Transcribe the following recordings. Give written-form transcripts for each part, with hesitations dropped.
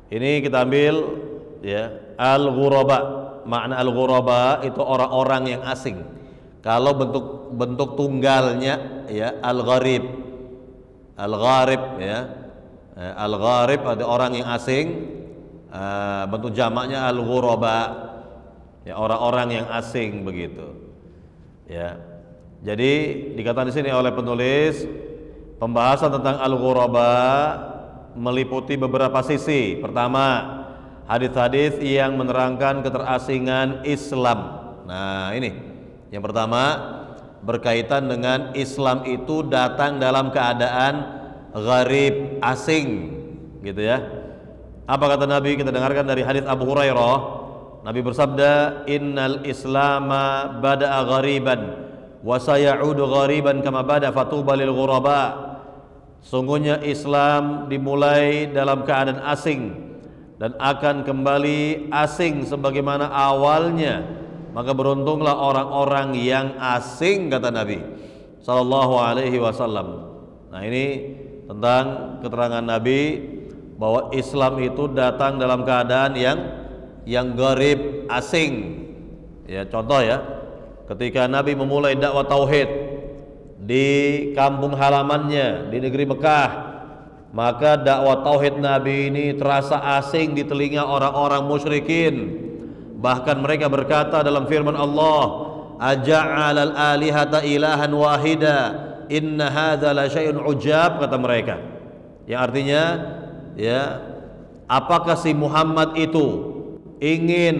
Ini kita ambil ya, al-ghuraba. Makna al-ghuraba itu orang-orang yang asing. Kalau bentuk tunggalnya ya al-gharib. Al-gharib ya. Al-gharib ada orang yang asing. Bentuk jamaknya al-ghuraba. Ya, orang-orang yang asing begitu. Ya. Jadi dikatakan di sini oleh penulis, pembahasan tentang al-ghuraba meliputi beberapa sisi. Pertama, hadis-hadis yang menerangkan keterasingan Islam. Nah, ini yang pertama berkaitan dengan Islam itu datang dalam keadaan gharib, asing, gitu ya. Apa kata Nabi? Kita dengarkan dari hadis Abu Hurairah. Nabi bersabda, "Innal Islama bada'a ghariban wa sayaudu ghariban kama bada fatuba lil ghuraba." Sungguhnya Islam dimulai dalam keadaan asing dan akan kembali asing sebagaimana awalnya. Maka beruntunglah orang-orang yang asing, kata Nabi sallallahu alaihi wasallam. Nah, ini tentang keterangan Nabi bahwa Islam itu datang dalam keadaan yang gharib, asing. Ya, contoh ya, ketika Nabi memulai dakwah tauhid di kampung halamannya di negeri Mekah, maka dakwah tauhid Nabi ini terasa asing di telinga orang-orang musyrikin. Bahkan mereka berkata dalam firman Allah, "Aja'alal alihata ilahan wahida, inna hadza la syai'un ujab," kata mereka. Yang artinya, ya, apakah si Muhammad itu ingin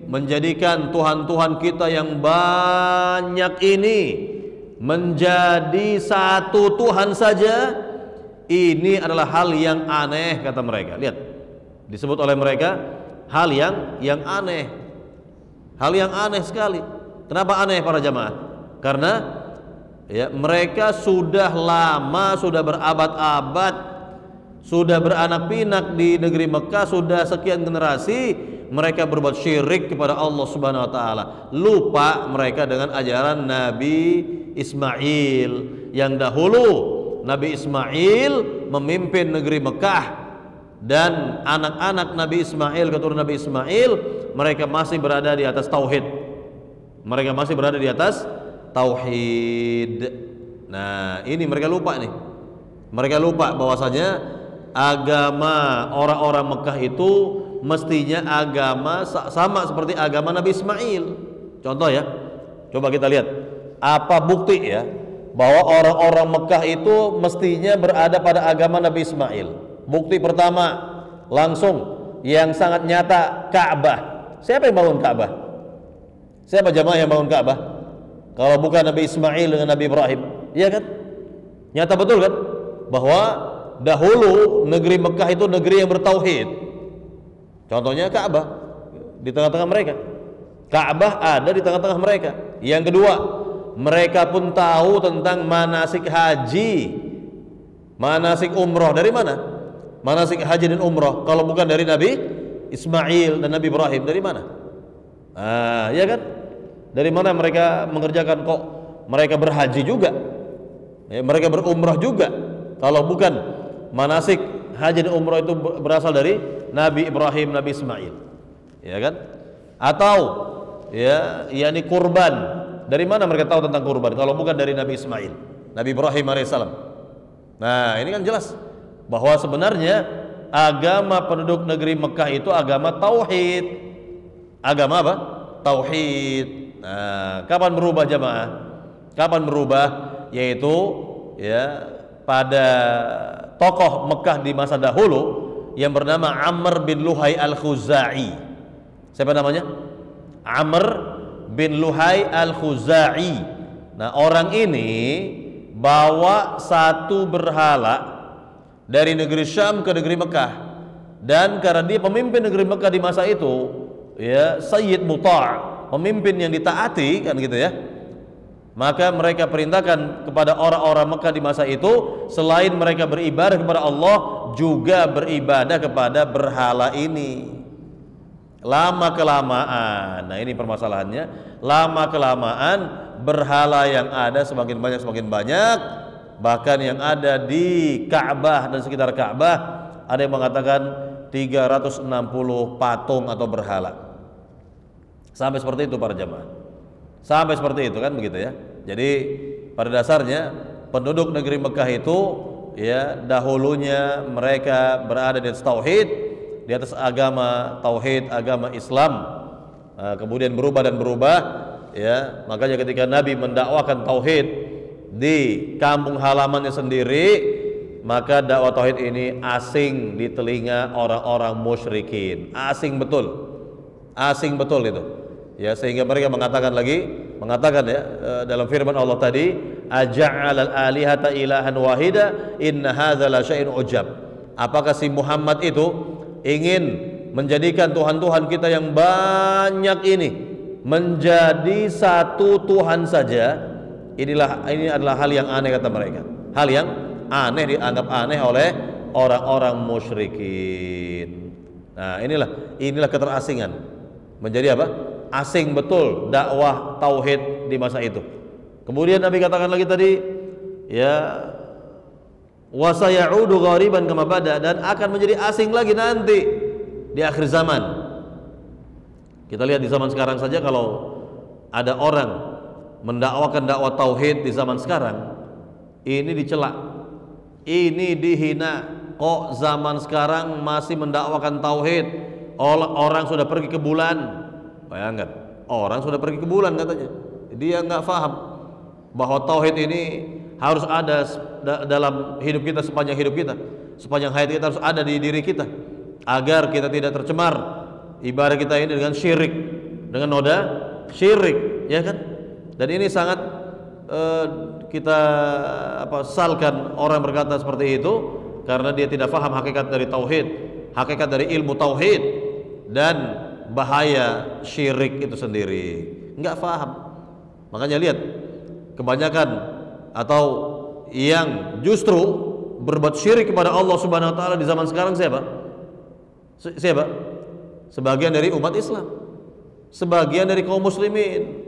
menjadikan Tuhan-Tuhan kita yang banyak ini menjadi satu Tuhan saja? Ini adalah hal yang aneh, kata mereka. Lihat, disebut oleh mereka hal yang aneh, hal yang aneh sekali. Kenapa aneh para jamaah? Karena ya, mereka sudah lama, sudah berabad-abad, sudah beranak pinak di negeri Mekah, sudah sekian generasi mereka berbuat syirik kepada Allah Subhanahu wa taala. Lupa mereka dengan ajaran Nabi Ismail yang dahulu Nabi Ismail memimpin negeri Mekah, dan anak-anak Nabi Ismail, keturunan Nabi Ismail, mereka masih berada di atas tauhid. Mereka masih berada di atas tauhid. Nah, ini mereka lupa nih. Mereka lupa bahwasanya agama orang-orang Mekah itu mestinya agama sama seperti agama Nabi Ismail. Contoh ya, coba kita lihat apa bukti ya bahwa orang-orang Mekah itu mestinya berada pada agama Nabi Ismail. Bukti pertama, langsung yang sangat nyata, Ka'bah. Siapa yang bangun Ka'bah? Siapa jamaah yang bangun Ka'bah? Kalau bukan Nabi Ismail dengan Nabi Ibrahim, iya kan? Nyata betul kan? Bahwa dahulu negeri Mekah itu negeri yang bertauhid. Contohnya Ka'bah di tengah-tengah mereka. Ka'bah ada di tengah-tengah mereka. Yang kedua, mereka pun tahu tentang manasik haji, manasik umroh. Dari mana? Manasik haji dan umroh kalau bukan dari Nabi Ismail dan Nabi Ibrahim? Dari mana? Ya kan? Dari mana mereka mengerjakan? Kok mereka berhaji juga? Ya, mereka berumrah juga. Kalau bukan manasik haji dan umroh itu berasal dari Nabi Ibrahim, Nabi Ismail, ya kan? Atau ya, yakni kurban. Dari mana mereka tahu tentang kurban kalau bukan dari Nabi Ismail, Nabi Ibrahim alaihissalam? Nah, ini kan jelas bahwa sebenarnya agama penduduk negeri Mekah itu agama tauhid. Agama apa? Tauhid. Nah, kapan berubah jamaah? Kapan berubah? Yaitu ya pada tokoh Mekah di masa dahulu yang bernama Amr bin Luhai al-Khuzai. Siapa namanya? Amr bin Luhai al-Khuzai. Nah, orang ini bawa satu berhala dari negeri Syam ke negeri Mekah, dan karena dia pemimpin negeri Mekah di masa itu, ya, Sayyid Muta', pemimpin yang ditaati kan gitu ya, maka mereka perintahkan kepada orang-orang Mekah di masa itu, selain mereka beribadah kepada Allah, juga beribadah kepada berhala ini. Lama kelamaan, nah ini permasalahannya, lama kelamaan berhala yang ada semakin banyak, bahkan yang ada di Ka'bah dan sekitar Ka'bah ada yang mengatakan 360 patung atau berhala. Sampai seperti itu para jamaah. Sampai seperti itu kan begitu ya. Jadi pada dasarnya penduduk negeri Mekah itu ya dahulunya mereka berada di atas tauhid, di atas agama tauhid, agama Islam. Kemudian berubah dan berubah ya. Makanya ketika Nabi mendakwakan tauhid di kampung halamannya sendiri, maka dakwah tauhid ini asing di telinga orang-orang musyrikin. Asing betul. Asing betul itu. Ya, sehingga mereka mengatakan ya dalam firman Allah tadi, aja'alal alihata ilahan wahida inna hadza la syai'un ujab. Apakah si Muhammad itu ingin menjadikan Tuhan-Tuhan kita yang banyak ini menjadi satu Tuhan saja? Ini adalah hal yang aneh kata mereka. Hal yang aneh, dianggap aneh oleh orang-orang musyrikin. Nah, inilah keterasingan. Menjadi apa? Asing betul dakwah tauhid di masa itu. Kemudian Nabi katakan lagi tadi, ya wa sayaudu ghariban kama bada, dan akan menjadi asing lagi nanti di akhir zaman. Kita lihat di zaman sekarang saja, kalau ada orang mendakwakan dakwah tauhid di zaman sekarang, ini dicela, ini dihina. Kok zaman sekarang masih mendakwakan tauhid? Orang sudah pergi ke bulan. Bayangkan, orang sudah pergi ke bulan katanya. Dia nggak paham bahwa tauhid ini harus ada dalam hidup kita, sepanjang hidup kita, sepanjang hayat kita harus ada di diri kita, agar kita tidak tercemar ibadah kita ini dengan syirik, dengan noda syirik, ya kan? Dan ini sangat kita sesalkan orang berkata seperti itu, karena dia tidak paham hakikat dari tauhid, hakikat dari ilmu tauhid, dan bahaya syirik itu sendiri. Nggak paham. Makanya lihat, kebanyakan atau yang justru berbuat syirik kepada Allah Subhanahu wa taala di zaman sekarang siapa? Siapa? Sebagian dari umat Islam, sebagian dari kaum muslimin.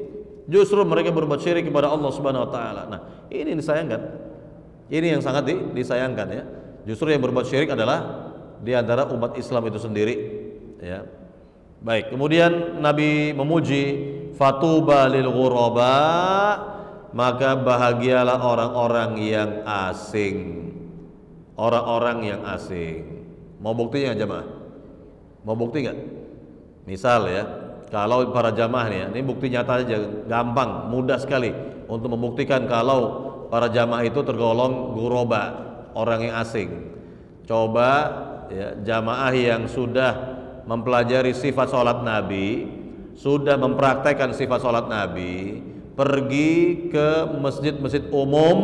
Justru mereka berbuat syirik kepada Allah Subhanahu wa taala. Nah, ini disayangkan. Ini yang sangat disayangkan ya. Justru yang berbuat syirik adalah di antara umat Islam itu sendiri, ya. Baik, kemudian Nabi memuji fatuba lil ghuraba, maka bahagialah orang-orang yang asing. Orang-orang yang asing. Mau buktinya jamaah? Mau bukti nggak? Misal ya, kalau para jamaah nih, ini bukti nyata aja, gampang, mudah sekali untuk membuktikan kalau para jamaah itu tergolong ghuraba, orang yang asing. Coba ya, jamaah yang sudah mempelajari sifat sholat Nabi, sudah mempraktekkan sifat sholat Nabi, pergi ke masjid-masjid umum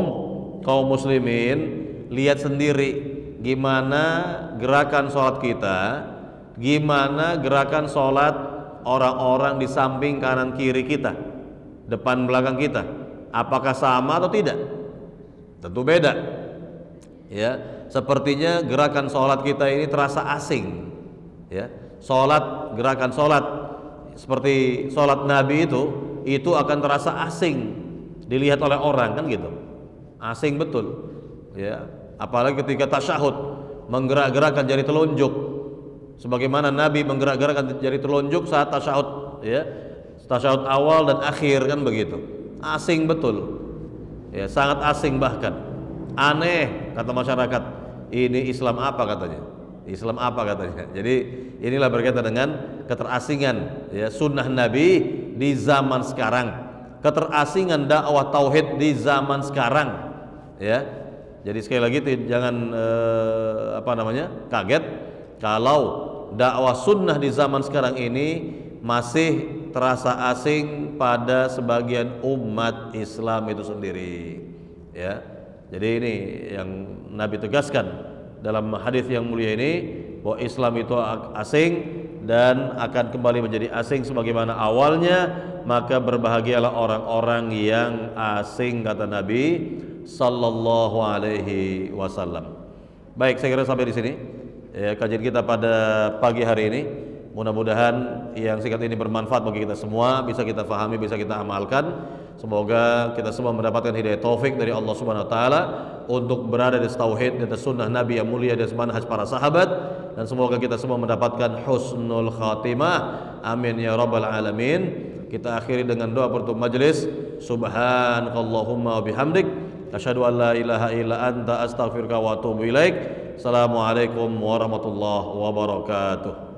kaum muslimin, lihat sendiri gimana gerakan sholat kita, gimana gerakan sholat orang-orang di samping kanan kiri kita, depan belakang kita, apakah sama atau tidak? Tentu beda ya. Sepertinya gerakan sholat kita ini terasa asing ya. Gerakan sholat seperti sholat Nabi itu akan terasa asing dilihat oleh orang, kan gitu. Asing betul ya. Apalagi ketika tasyahud, menggerak-gerakkan jari telunjuk sebagaimana Nabi menggerak-gerakkan jari telunjuk saat tasyahud ya. Tasyahud awal dan akhir, kan begitu. Asing betul ya, sangat asing, bahkan aneh kata masyarakat. Ini Islam apa katanya? Islam apa katanya? Jadi inilah berkaitan dengan keterasingan ya sunnah Nabi di zaman sekarang, keterasingan dakwah tauhid di zaman sekarang ya. Jadi sekali lagi jangan kaget kalau dakwah sunnah di zaman sekarang ini masih terasa asing pada sebagian umat Islam itu sendiri ya. Jadi ini yang Nabi tegaskan dalam hadis yang mulia ini, bahwa Islam itu asing dan akan kembali menjadi asing sebagaimana awalnya, maka berbahagialah orang-orang yang asing, kata Nabi sallallahu alaihi wasallam. Baik, saya kira sampai di sini ya kajian kita pada pagi hari ini. Mudah-mudahan yang singkat ini bermanfaat bagi kita semua, bisa kita fahami, bisa kita amalkan. Semoga kita semua mendapatkan hidayah taufik dari Allah Subhanahu wa taala untuk berada di tauhid, di atas sunnah Nabi yang mulia, dan manhaj para sahabat, dan semoga kita semua mendapatkan husnul khatimah. Amin ya rabbal alamin. Kita akhiri dengan doa penutup majelis. Subhanakallahumma wa bihamdik, asyhadu an la ilaha illa anta, astaghfiruka wa atubu ilaik. Assalamualaikum warahmatullahi wabarakatuh.